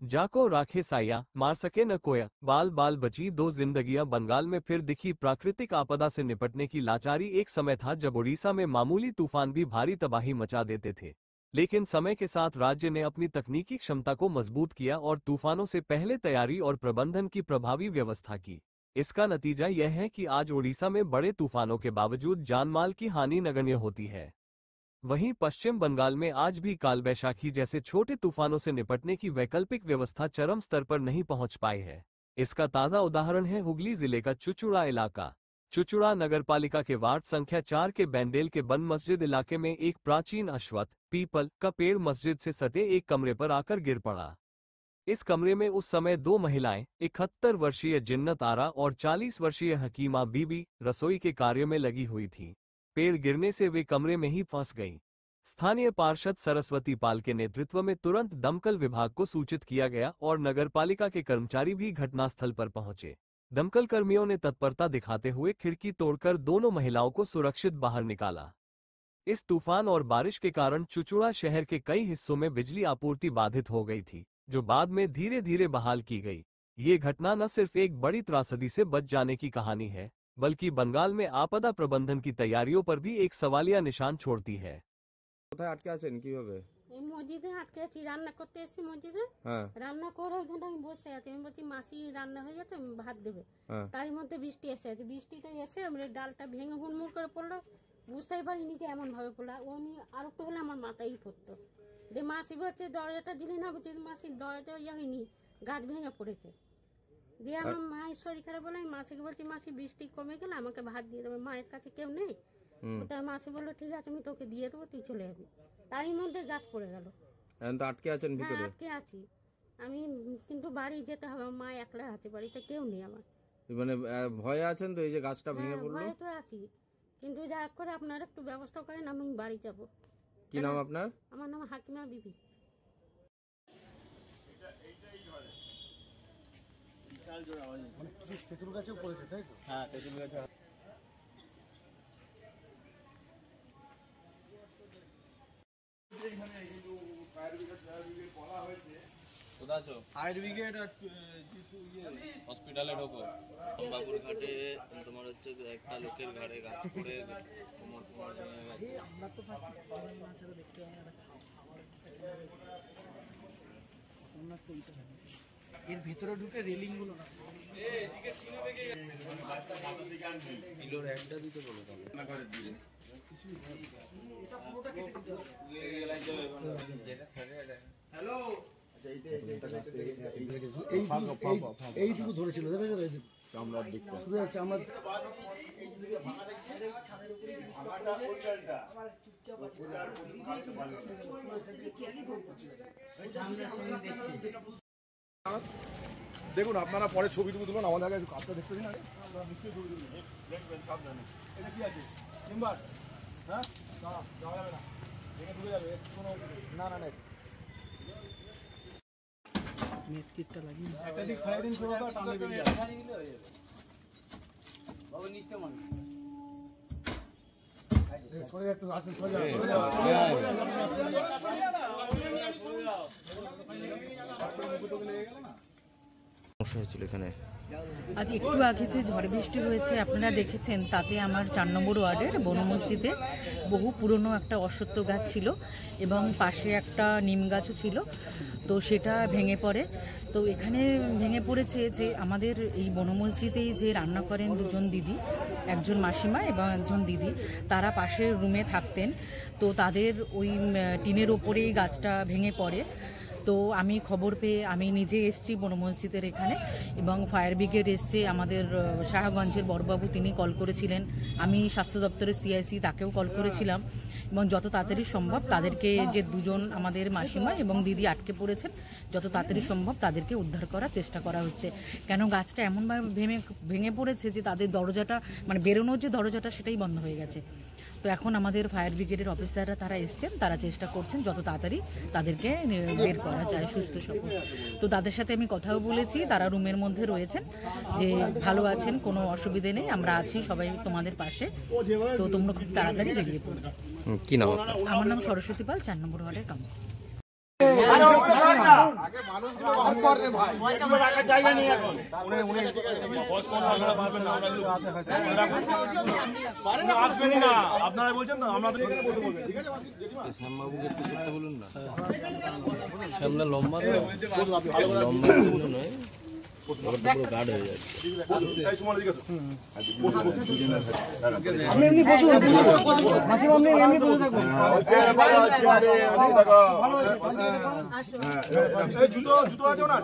जाको राखे साया, मार सके न कोया, बाल बाल बची दो जिंदगियां। बंगाल में फिर दिखी प्राकृतिक आपदा से निपटने की लाचारी। एक समय था जब ओडिशा में मामूली तूफान भी भारी तबाही मचा देते थे, लेकिन समय के साथ राज्य ने अपनी तकनीकी क्षमता को मजबूत किया और तूफानों से पहले तैयारी और प्रबंधन की प्रभावी व्यवस्था की। इसका नतीजा यह है कि आज ओडिशा में बड़े तूफानों के बावजूद जानमाल की हानि नगण्य होती है। वहीं पश्चिम बंगाल में आज भी कालबैशाखी जैसे छोटे तूफानों से निपटने की वैकल्पिक व्यवस्था चरम स्तर पर नहीं पहुंच पाई है। इसका ताजा उदाहरण है हुगली जिले का चुचुड़ा इलाका। चुचुड़ा नगरपालिका के वार्ड संख्या 4 के बैंडेल के बन मस्जिद इलाके में एक प्राचीन अश्वत्थ पीपल का पेड़ मस्जिद से सटे एक कमरे पर आकर गिर पड़ा। इस कमरे में उस समय दो महिलाएं, 71 वर्षीय जिन्नत आरा और 40 वर्षीय हकीमा बीबी, रसोई के कार्य में लगी हुई थी। पेड़ गिरने से वे कमरे में ही फंस गईं। स्थानीय पार्षद सरस्वती पाल के नेतृत्व में तुरंत दमकल विभाग को सूचित किया गया और नगरपालिका के कर्मचारी भी घटनास्थल पर पहुंचे। दमकल कर्मियों ने तत्परता दिखाते हुए खिड़की तोड़कर दोनों महिलाओं को सुरक्षित बाहर निकाला। इस तूफान और बारिश के कारण चुचुड़ा शहर के कई हिस्सों में बिजली आपूर्ति बाधित हो गई थी, जो बाद में धीरे धीरे बहाल की गई। ये घटना न सिर्फ एक बड़ी त्रासदी से बच जाने की कहानी है, बल्कि बंगाल में आपदा प्रबंधन की तैयारियों पर भी एक सवालिया निशान छोड़ती है। কোথায় আটকে আছেন কিভাবে? এই মসজিদে আটকে আছি, রান্না করতে এসেছি মসজিদে। রান্না করে ওইখানে আমি বসে আছি। আমি বলছি মাসি রান্না হয়ে গেছে, ভাত দেবে। তার মধ্যে বৃষ্টি এসে আছে। বৃষ্টিটা এসে আমার ডালটা ভেঙে হুড়মুড় করে পড়লো। বুঝতেই পারিনি যে এমন ভাবে পড়লো। ও নিয়ে আর একটু হলে আমার মাথায় পড়তো। যে মাসি বলছে দরজাটা দিলি না, বলছি মাসি দরজাটা ইয়ে হয়নি, গাছ ভেঙে পড়েছে। দিয়ে আমার মায়ের শরীর খারাপ বলে আমি মাসিকে বলছি মাসি বৃষ্টি কমে গেলে আমাকে ভাত দিয়ে দেবে, মায়ের কাছে কেউ নেই। তাই মাসি বললো ঠিক আছে আমি তোকে দিয়ে দেবো, তুই চলে যাবি। তারই মধ্যে গাছ পড়ে গেল। আটকে আছেন ভিতরে? আটকে আছি আমি, কিন্তু বাড়ি যেতে হবে। মা একলা আছে, বাড়িতে কেউ নেই আমার। মানে ভয়ে আছেন তো এই যে গাছটা ভেঙে পড়লো? ভয়ে তো আছি, কিন্তু যা করে আপনারা একটু ব্যবস্থা করেন, আমি বাড়ি যাব। কি নাম আপনার? আমার নাম হাকিমা বিবি। বিশাল জোর আওয়াজ, মানে তেঁতুল গাছেও পড়েছে তাই তো? হ্যাঁ তেঁতুল গাছে। ফায়ার ব্রিগেড হসপিটালে ঢোকো। বাবুর ঘাটে তোমার হচ্ছে একটা লোকের ঘাড়ে গাছ পড়ে কোমর ভেঙে গেছে। আমরা তো দেখতে এর ভিতরে ঢুকে রেলিং গুলো না কিলোর একটা দিতে বলো হ্যালো এইটুকু ধরেছিল চামড়ার দিকটা চামড়া দেখুন আপনারা পরে ছবি টুবি তুলুন, আমাদের আগে কাজটা দেখতে দিন। আগে আমরা নিশ্চয়ই ছবি তুলুন, দেখবেন সব জানেন। এটা কি আছে চেম্বার? হ্যাঁ যাওয়া যাবে না, ভেঙে ঢুকে যাবে। না না না নেট কিটটা লাগিয়ে একটা দিক ছাড়িয়ে দিন, পুরোটা টানে বেরিয়ে যাবে। বাবু নিচে মানে সরে যা, তুই আসেন সরে যা, সরে যাও। আজ একটু আগে যে ঝড় বৃষ্টি হয়েছে আপনারা দেখেছেন, তাতে আমার 4 নম্বর ওয়ার্ডের বন মসজিদে বহু পুরনো একটা অশ্বত্থ গাছ ছিল এবং পাশে একটা নিম গাছও ছিল, তো সেটা ভেঙে পড়ে। তো এখানে ভেঙে পড়েছে যে আমাদের এই বন মসজিদেই যে রান্না করেন দুজন দিদি, একজন মাসিমা এবং একজন দিদি, তারা পাশের রুমে থাকতেন। তো তাদের ওই টিনের ওপরেই গাছটা ভেঙে পড়ে। তো আমি খবর পেয়ে আমি নিজে এসেছি বন মসজিদের এখানে, এবং ফায়ার ব্রিগেড এসছে। আমাদের শাহগঞ্জের বড়বাবু তিনি কল করেছিলেন, আমি স্বাস্থ্য দপ্তরের সিআইসি তাকেও কল করেছিলাম, এবং যত তাড়াতাড়ি সম্ভব তাদেরকে, যে দুজন আমাদের মাসিমা এবং দিদি আটকে পড়েছেন, যত তাড়াতাড়ি সম্ভব তাদেরকে উদ্ধার করার চেষ্টা করা হচ্ছে। কেন গাছটা এমনভাবে ভেঙে পড়েছে যে তাদের দরজাটা, মানে বেরোনোর যে দরজাটা সেটাই বন্ধ হয়ে গেছে। তো এখন আমাদের ফায়ার ব্রিগেডের অফিসাররা তারা এসছেন, তারা চেষ্টা করছেন যত তাড়াতাড়ি তাদেরকে বের করা যায় সুস্থ সবল। তো তাদের সাথে আমি কথাও বলেছি, তারা রুমের মধ্যে রয়েছেন, যে ভালো আছেন, কোনো অসুবিধে নেই, আমরা আছি সবাই তোমাদের পাশে, তো তোমরা খুব তাড়াতাড়ি বেরিয়ে পড়বে। কি নাম? আমার নাম সরস্বতী পাল, 4 নম্বর ওয়ার্ডের কাউন্সিলর। আগে মানুষগুলো বাহার কর রে ভাই জায়গা নেই এখন উনি বস কোন আপনারা পারবেন না আমরা আসবেনই না আপনারা বলছেন না আমরা তো এখানে বসে বলবেন ঠিক আছে শ্যামবাবুকে একটু করতে বলুন না সামনে লম্বা তো লম্বা কিছু নয় পুরো গার্ড হয়ে যাচ্ছে তাই সময় দিকে বসুন আপনি এমনি বসুন মাসিমা আপনি এমনি বসে থাকুন এই জুতো জুতো আছে না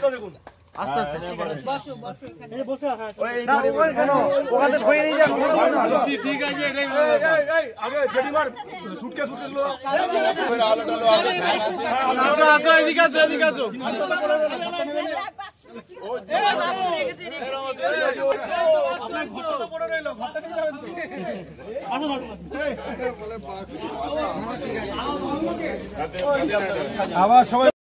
দেখুন আস্তে আস্তে বসে ওখানে ধরে নিয়ে যান ঠিক আছে আগে জেডিমার সুটকেস সুটকেস লো আসো এদিকে আসো এদিকে আসো আপনার ঘরটা তো পড়ে রইলো ঘরটা নিয়ে যাবেন তো আসো আবার সবাই